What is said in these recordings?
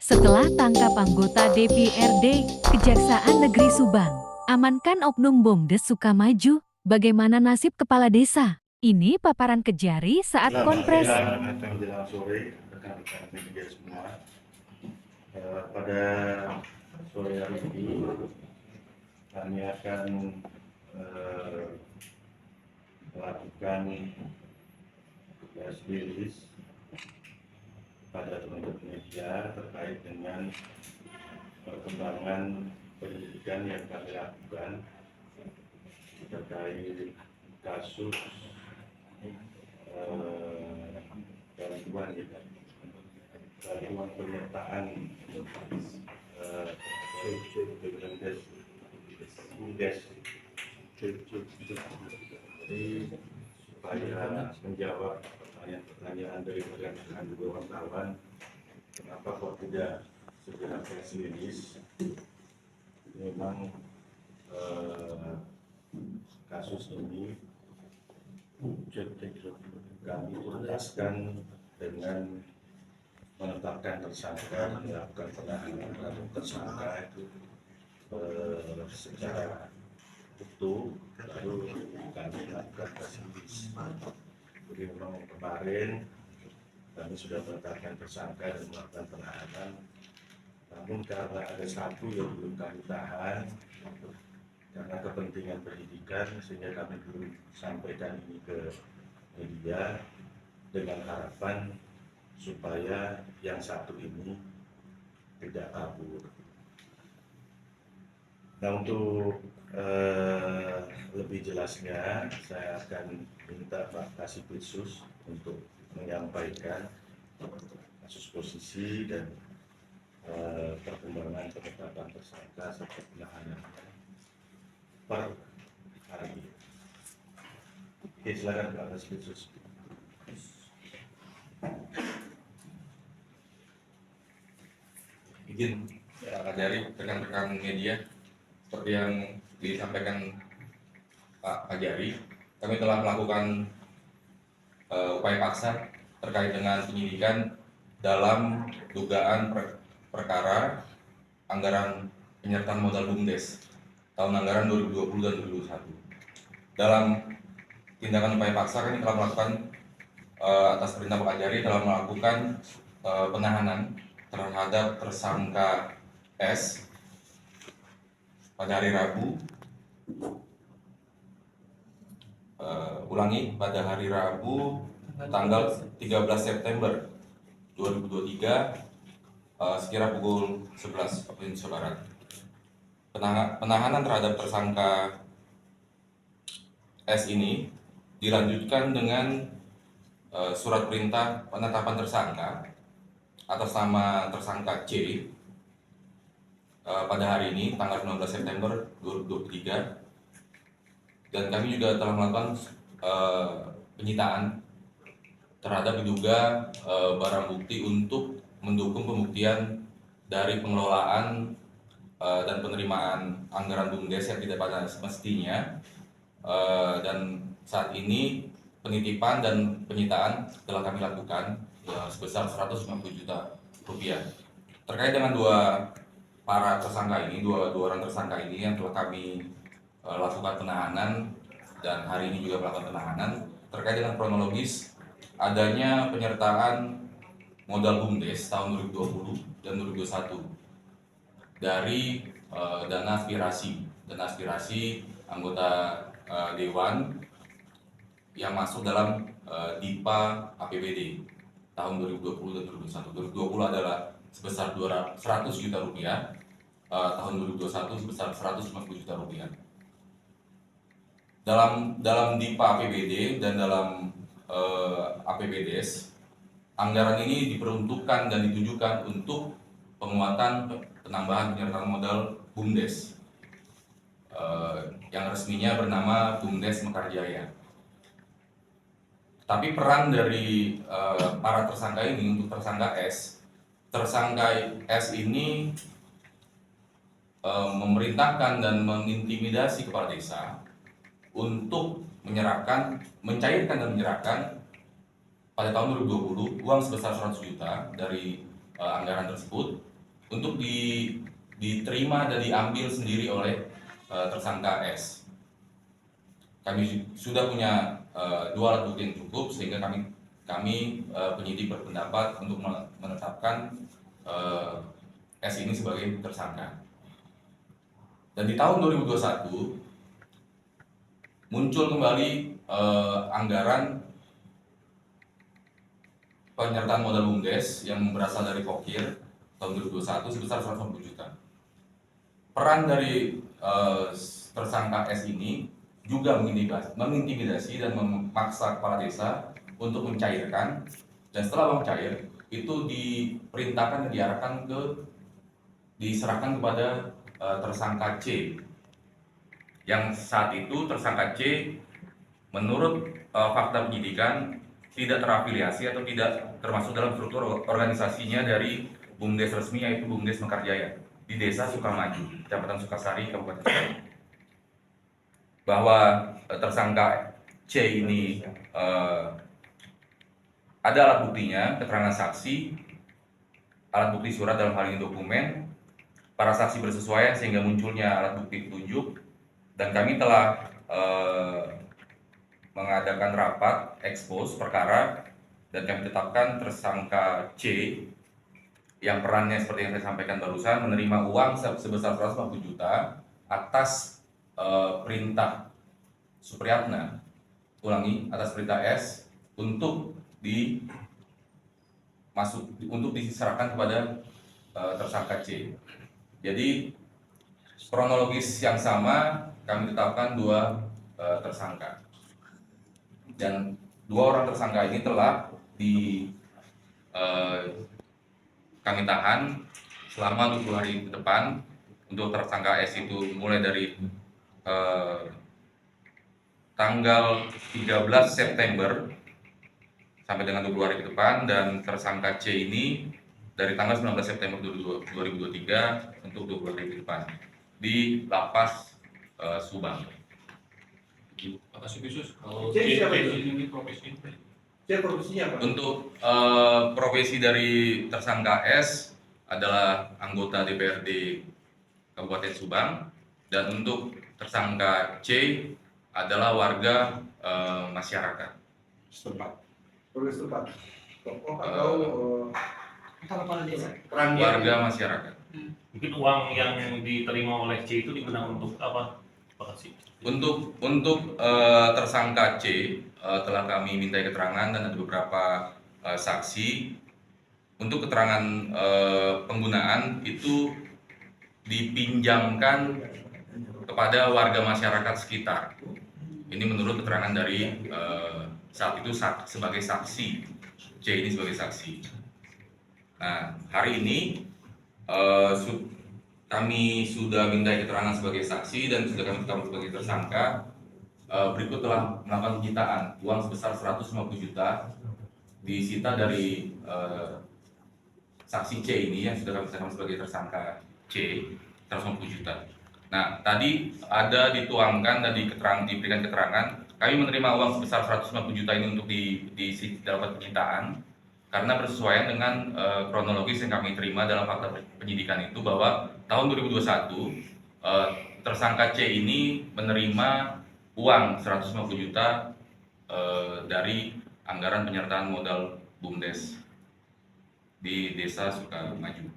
Setelah tangkap anggota DPRD Kejaksaan Negeri Subang, amankan oknum BUMDes Sukamaju, bagaimana nasib kepala desa? Ini paparan Kejari saat Selamat konpres. siang atau menjelang sore rekan-rekan media semua. Pada sore hari ini kami akan melakukan press release pada teman-teman media terkait dengan perkembangan penyidikan yang kami lakukan terkait kasus bantuan penyertaan BUMDes. Jadi supaya menjawab pertanyaan dari rekan-rekan wartawan, kenapa kok tidak segera press release? Memang kasus ini kami tuntaskan dengan menetapkan tersangka, melakukan penahanan terhadap tersangka itu secara utuh, lalu kami lakukan press release. Jadi memang kemarin kami sudah menetapkan tersangka dan melakukan penahanan, namun karena ada satu yang belum kami tahan karena kepentingan pendidikan, sehingga kami belum sampaikan ini ke media dengan harapan supaya yang satu ini tidak kabur. Nah, untuk lebih jelasnya saya akan minta Pak Kasipitsus untuk menyampaikan kasus posisi dan perkembangan penetapan tersangka serta penahanannya per hari ini. Oke, silakan Pak Kasipitsus. Izin Pak Kajari, rekan-rekan media, seperti yang disampaikan Pak Kajari, kami telah melakukan upaya paksa terkait dengan penyidikan dalam dugaan perkara anggaran penyertaan modal BUMDes tahun anggaran 2020 dan 2021. Dalam tindakan upaya paksa kami telah melakukan atas perintah Pak Kajari telah melakukan penahanan terhadap tersangka S pada hari Rabu, pada hari Rabu tanggal 13 September 2023 sekira pukul 11 waktu Indonesia Barat. Penahanan terhadap tersangka S ini dilanjutkan dengan surat perintah penetapan tersangka atas nama tersangka C pada hari ini tanggal 19 September 2023, dan kami juga telah melakukan penyitaan terhadap diduga barang bukti untuk mendukung pembuktian dari pengelolaan dan penerimaan anggaran BUMDes yang tidak pada semestinya, dan saat ini penitipan dan penyitaan telah kami lakukan sebesar 150 juta rupiah. Terkait dengan dua orang tersangka ini yang telah kami lakukan penahanan dan hari ini juga melakukan penahanan terkait dengan kronologis adanya penyertaan modal BUMDes tahun 2020 dan 2021 dari dana aspirasi anggota Dewan yang masuk dalam DIPA APBD tahun 2020 dan 2021. 2020 adalah sebesar 100 juta rupiah, tahun 2021 sebesar 150 juta rupiah. Dalam DIPA APBD dan dalam APBDes, anggaran ini diperuntukkan dan ditujukan untuk penguatan penambahan penyertaan modal BUMDes yang resminya bernama BUMDes Mekarjaya. Tapi peran dari para tersangka ini untuk tersangka S ini memerintahkan dan mengintimidasi kepala desa untuk mencairkan dan menyerahkan pada tahun 2020 uang sebesar 100 juta dari anggaran tersebut untuk diterima dan diambil sendiri oleh tersangka S. Kami sudah punya dua alat bukti yang cukup sehingga kami penyidik berpendapat untuk menetapkan S ini sebagai tersangka. Dan di tahun 2021 muncul kembali anggaran penyertaan modal BUMDes yang berasal dari Pokir tahun 2021 sebesar 150 juta. Peran dari tersangka S ini juga mengintimidasi dan memaksa kepala desa untuk mencairkan, dan setelah mencair itu diperintahkan dan diserahkan kepada tersangka C, yang saat itu tersangka C menurut fakta penyidikan tidak terafiliasi atau tidak termasuk dalam struktur organisasinya dari BUMDes resmi, yaitu BUMDes Mekarjaya di Desa Sukamaju, Kecamatan Sukasari, Kabupaten Sukabumi. Bahwa tersangka C ini ada alat buktinya, keterangan saksi, alat bukti surat dalam hal ini dokumen, para saksi bersesuaian sehingga munculnya alat bukti petunjuk, dan kami telah mengadakan rapat ekspos perkara dan kami tetapkan tersangka C yang perannya seperti yang saya sampaikan barusan, menerima uang sebesar 150 juta atas perintah Supriyatna, atas perintah S untuk diserahkan kepada tersangka C. Jadi kronologis yang sama kami tetapkan dua tersangka, dan dua orang tersangka ini telah kami tahan selama 20 hari ke depan. Untuk tersangka S itu mulai dari tanggal 13 September sampai dengan 20 hari ke depan, dan tersangka C ini dari tanggal 19 September 2023 untuk 20 hari ke depan di Lapas Subang. Lokasi khusus kalau C siapa itu? ini profesi. Dia profesinya apa? Untuk profesi dari tersangka S adalah anggota DPRD Kabupaten Subang, dan untuk tersangka C adalah warga masyarakat. Setempat. Tokoh atau kepala desa. peran dia? Warga masyarakat. Mungkin uang yang diterima oleh C itu digunakan untuk apa? Apa sih? Untuk tersangka C telah kami minta keterangan dan ada beberapa saksi. Untuk keterangan penggunaan itu dipinjamkan kepada warga masyarakat sekitar. Ini menurut keterangan dari saat itu sebagai saksi, C ini sebagai saksi. Nah, hari ini kami sudah minta keterangan sebagai saksi dan sudah kami tetapkan sebagai tersangka. Berikut telah melakukan penyitaan uang sebesar 150 juta disita dari saksi C ini yang sudah kami tetapkan sebagai tersangka C, 150 juta. Nah, tadi ada dituangkan dan diberikan keterangan, kami menerima uang sebesar 150 juta ini untuk dilakukan penyitaan karena bersesuaian dengan kronologis yang kami terima dalam fakta penyidikan itu, bahwa tahun 2021 tersangka C ini menerima uang 150 juta dari anggaran penyertaan modal BUMDes di Desa Sukamaju.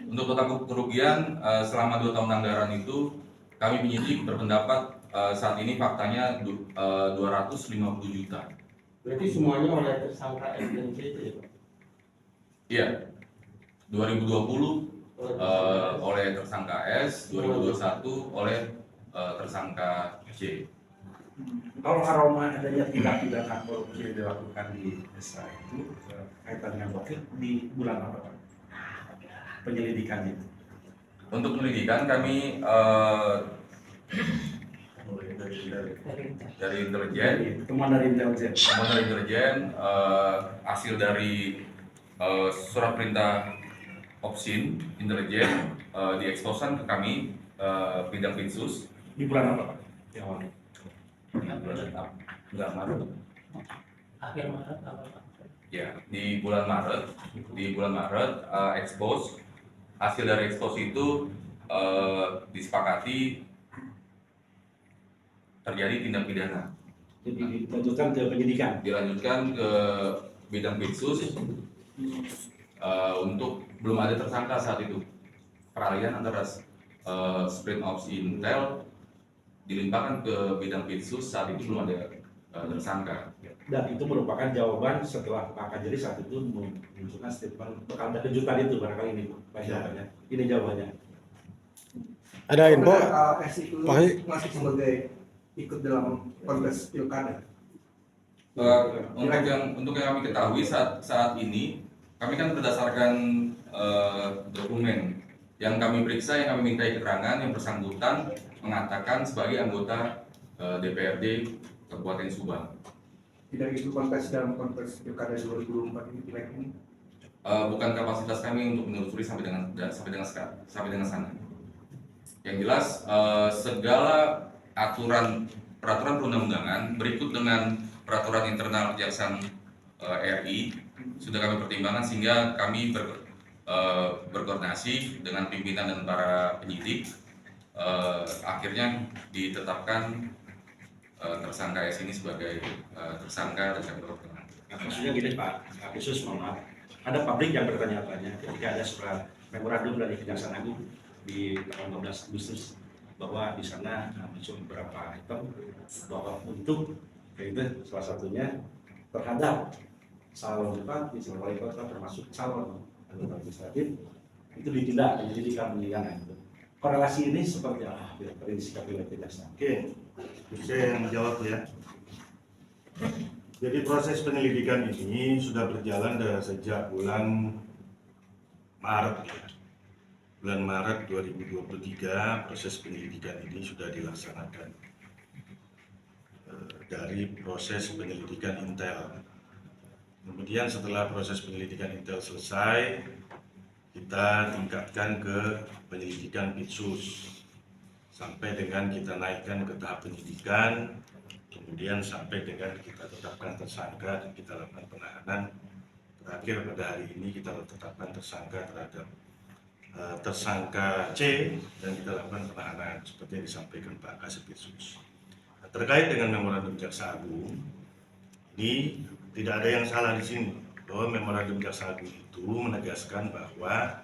Untuk total kerugian selama 2 tahun anggaran itu, kami penyidik berpendapat saat ini faktanya 250 juta. Berarti semuanya oleh tersangka S dan C itu ya, Pak? Iya. 2020 oleh tersangka S, 2021 oleh tersangka C. Kalau aroma adanya tindak pidana korupsi yang dilakukan di desa itu kaitan dengan wakil di bulan apa Pak? Penyelidikannya itu? Untuk penyelidikan kami dari intelijen, Temuan dari intelijen. hasil dari surat perintah Opsin intelijen dieksposkan ke kami bidang Pinsus Di bulan apa Pak? Yang awal. enggak Maret. Akhir Maret apa Pak? Ya, di bulan Maret expose, hasil dari expose itu disepakati terjadi tindak pidana. Jadi dilanjutkan ke penyidikan. Dilanjutkan ke bidang Pitsus untuk belum ada tersangka saat itu. Peralihan antara Sprint Ops Intel dilimpahkan ke bidang Pitsus, saat itu belum ada tersangka. Dan itu merupakan jawaban setelah Pak Kajari saat itu menunjukkan statement bekal ada kejutan itu barangkali ini Pak jawabannya. Ini jawabannya. Ada info S itu Pak Haji? masih sebagai ikut dalam kontes pilkada. Untuk yang kami ketahui saat ini, kami kan berdasarkan dokumen yang kami periksa, yang kami mintai keterangan, yang bersangkutan mengatakan sebagai anggota DPRD Kabupaten Subang. Tidak ikut kontes dalam kontes pilkada 2024 ini pileg ini. Bukan kapasitas kami untuk menelusuri sampai dengan sana. Yang jelas segala peraturan perundang-undangan berikut dengan peraturan internal Kejaksaan RI sudah kami pertimbangkan, sehingga kami berkoordinasi dengan pimpinan dan para penyidik, akhirnya ditetapkan tersangka S ini sebagai tersangka dan kami berkoordinasi. Nah, maksudnya gini Pak Khusus, mohon maaf. Ada publik yang bertanya-tanya ketika ada surat memorandum dari Kejaksaan Agung di tanggal 15 Agustus bahwa di sana muncul beberapa item bahwa untuk itu salah satunya terhadap calon bupati, calon wali kota termasuk calon anggota legislatif itu ditindak penyelidikan penyidikan itu. Korelasi ini seperti apa yang disikapi oleh Kejaksaan? Oke, saya yang menjawab ya. Jadi proses penyelidikan ini sudah berjalan dari sejak bulan Maret ya. Bulan Maret 2023 proses penyelidikan ini sudah dilaksanakan dari proses penyelidikan Intel. Kemudian setelah proses penyelidikan Intel selesai, kita tingkatkan ke penyelidikan Pitsus sampai dengan kita naikkan ke tahap penyidikan, kemudian sampai dengan kita tetapkan tersangka dan kita lakukan penahanan. Terakhir pada hari ini kita tetapkan tersangka terhadap tersangka C dan kita lakukan penahanan seperti yang disampaikan Pak Kasih Pitsus. Nah, terkait dengan memorandum Jaksa Agung, ini tidak ada yang salah di sini bahwa memorandum Jaksa Agung itu menegaskan bahwa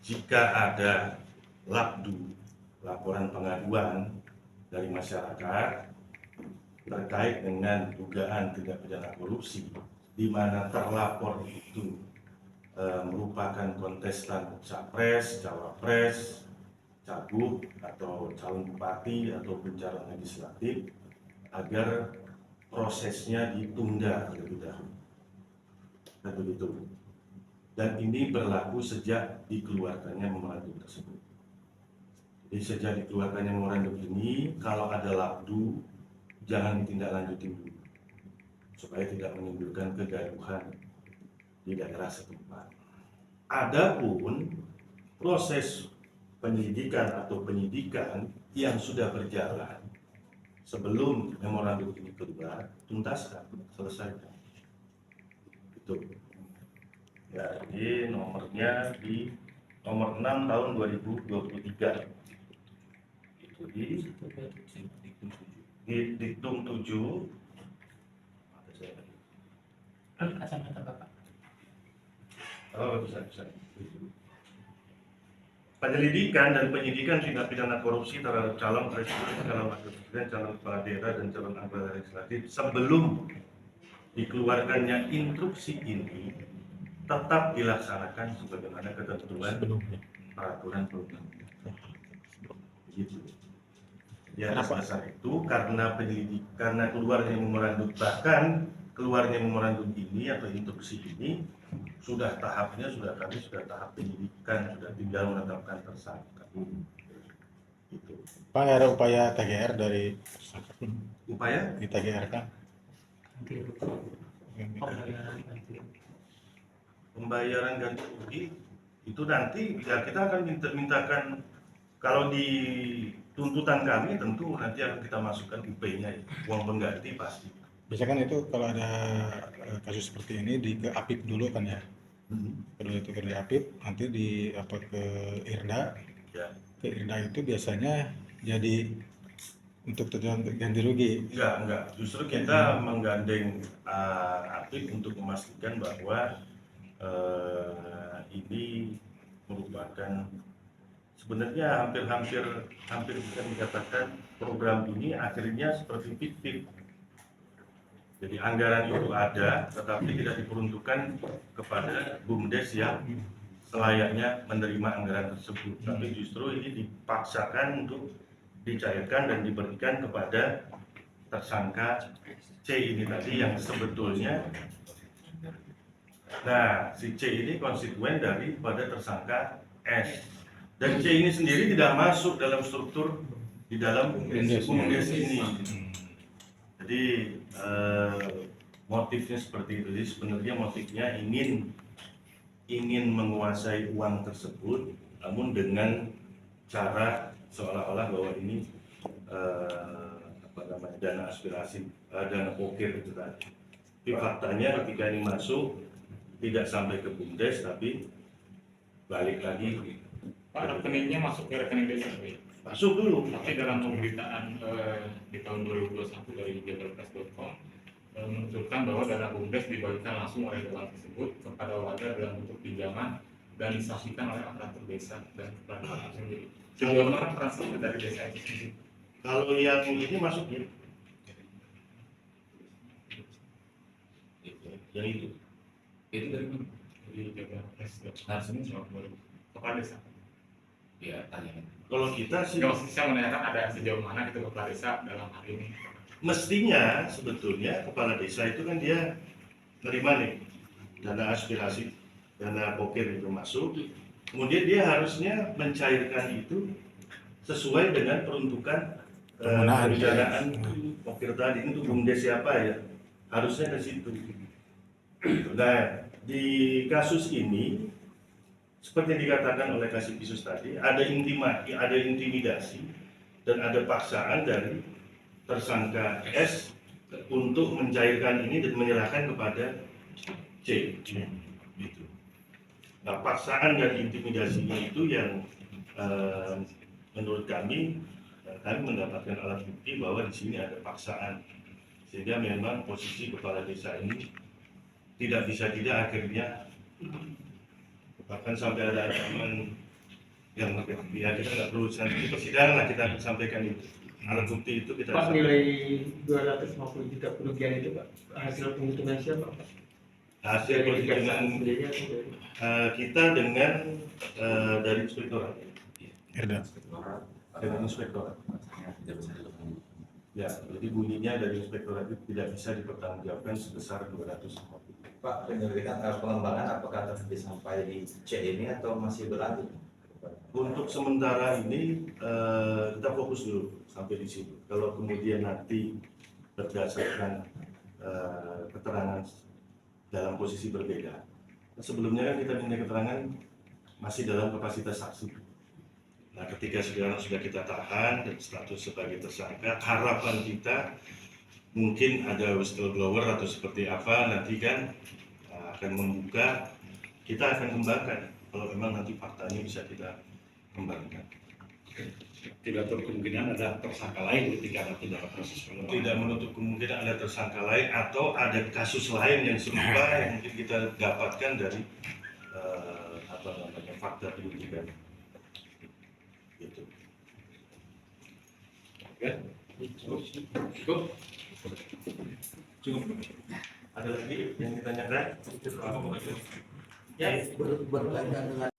jika ada labdu laporan pengaduan dari masyarakat terkait dengan dugaan tindak pidana korupsi di mana terlapor itu merupakan kontestan capres, cawapres, cagup atau calon bupati ataupun calon legislatif, agar prosesnya ditunda terlebih dahulu. Dan begitu. Dan ini berlaku sejak dikeluarkannya memorandum tersebut. Jadi sejak dikeluarkannya memorandum ini, kalau ada labdu jangan ditindaklanjuti dulu supaya tidak menimbulkan kegaduhan di daerah setempat. Adapun proses penyelidikan atau penyidikan yang sudah berjalan sebelum memorandum ini keluar, tuntaskan, selesaikan. Itu. Ya, jadi nomornya di nomor 6 tahun 2023. Itu di Diktum 7. Kacamata Bapak. Oh, bisa. Penyelidikan dan penyidikan tindak pidana korupsi terhadap calon presiden, calon wakil presiden, calon kepala daerah, dan calon anggota legislatif sebelum dikeluarkannya instruksi ini tetap dilaksanakan sebagaimana ketentuan peraturan perundang-undangan. Begitu. Ya, atas dasar itu karena keluarnya memorandum, bahkan keluarnya memorandum ini atau instruksi ini sudah tahap tahap penyidikan, sudah tinggal menetapkan tersangka. Itu. Pak, ada upaya TGR dari Upaya di TGR kan? pembayaran ganti rugi itu nanti ya kita akan mintakan, kalau di tuntutan kami tentu nanti akan kita masukkan UP-nya, uang pengganti pasti. biasanya kan itu kalau ada kasus seperti ini ke APIP dulu kan ya. Kedua itu ke APIP, nanti di apa ke IRDA. Ya. Ke IRDA itu biasanya jadi untuk tujuan ganti rugi. Enggak. Justru kita menggandeng APIP untuk memastikan bahwa ini merupakan sebenarnya hampir bisa dikatakan program ini akhirnya seperti fiktif. Jadi anggaran itu ada, tetapi tidak diperuntukkan kepada BUMDes yang selayaknya menerima anggaran tersebut. Tapi justru ini dipaksakan untuk dicairkan dan diberikan kepada tersangka C ini tadi yang sebetulnya, nah si C ini konstituen daripada tersangka S. Dan C ini sendiri tidak masuk dalam struktur di dalam BUMDes ini. Jadi motifnya seperti itu. Jadi sebenarnya motifnya ingin menguasai uang tersebut, namun dengan cara seolah-olah bahwa ini dana aspirasi, dana pokir itu tadi. Tapi faktanya ketika ini masuk tidak sampai ke BUMDes, tapi balik lagi. Pak, rekeningnya masuk ke rekening desa, Masuk dulu. tapi dalam pemberitaan di tahun 2021 dari jabarpress.com menunjukkan bahwa dana BUMDes dibagikan langsung oleh dewan tersebut kepada warga dalam bentuk pinjaman dan disaksikan oleh aparatur desa dan kepala desa sendiri. Sejauh mana transaksi dari desa itu sendiri? Kalau yang ini masuknya, yang itu. Itu dari mana? Dari jabarpress.com kepala desa. Ya, tanya. Kalau kita sih Kalau saya menanyakan ada sejauh mana gitu kepala desa dalam hal ini. mestinya sebetulnya kepala desa itu kan dia nerima nih dana aspirasi, dana pokir itu masuk, kemudian dia harusnya mencairkan itu sesuai dengan peruntukan Penggunaan. pendanaan pokir tadi untuk BUMDes siapa ya, harusnya ke situ. Nah di kasus ini seperti yang dikatakan oleh Kasipisus tadi, ada intimidasi dan ada paksaan dari tersangka S untuk mencairkan ini dan menyerahkan kepada C. Gitu. Nah, paksaan dan intimidasinya itu yang menurut kami mendapatkan alat bukti bahwa di sini ada paksaan, sehingga memang posisi kepala desa ini tidak akhirnya bahkan sampai ada ancaman yang ya kita nggak perlu nanti di persidangan lah kita sampaikan itu alat bukti itu kita Pak, sampaikan. nilai 250 juta kerugian itu Pak, hasil penghitungan siapa Pak? Hasil perhitungan sendiri atau dari kita dengan dari inspektorat IRDA. dengan inspektorat ya, jadi bunyinya dari inspektorat itu tidak bisa dipertanggungjawabkan sebesar 250. Pak, penyelidikan pengembangan apakah terjadi sampai di C ini atau masih berlanjut? Untuk sementara ini kita fokus dulu sampai di situ. Kalau kemudian nanti berdasarkan keterangan dalam posisi berbeda, sebelumnya kan kita minta keterangan masih dalam kapasitas saksi. Nah, ketika sekarang sudah kita tahan dan status sebagai tersangka, harapan kita mungkin ada whistleblower atau seperti apa nanti kan akan membuka, kita akan kembangkan kalau memang nanti faktanya bisa kita kembangkan. Tidak tertutup kemungkinan ada tersangka lain ketika nanti dalam proses pengembangan. Tidak menutup kemungkinan ada tersangka lain atau ada kasus lain yang serupa yang mungkin kita dapatkan dari fakta penyidikan. Gitu. Cukup. Ada lagi yang ditanyakan? ya berkaitan dengan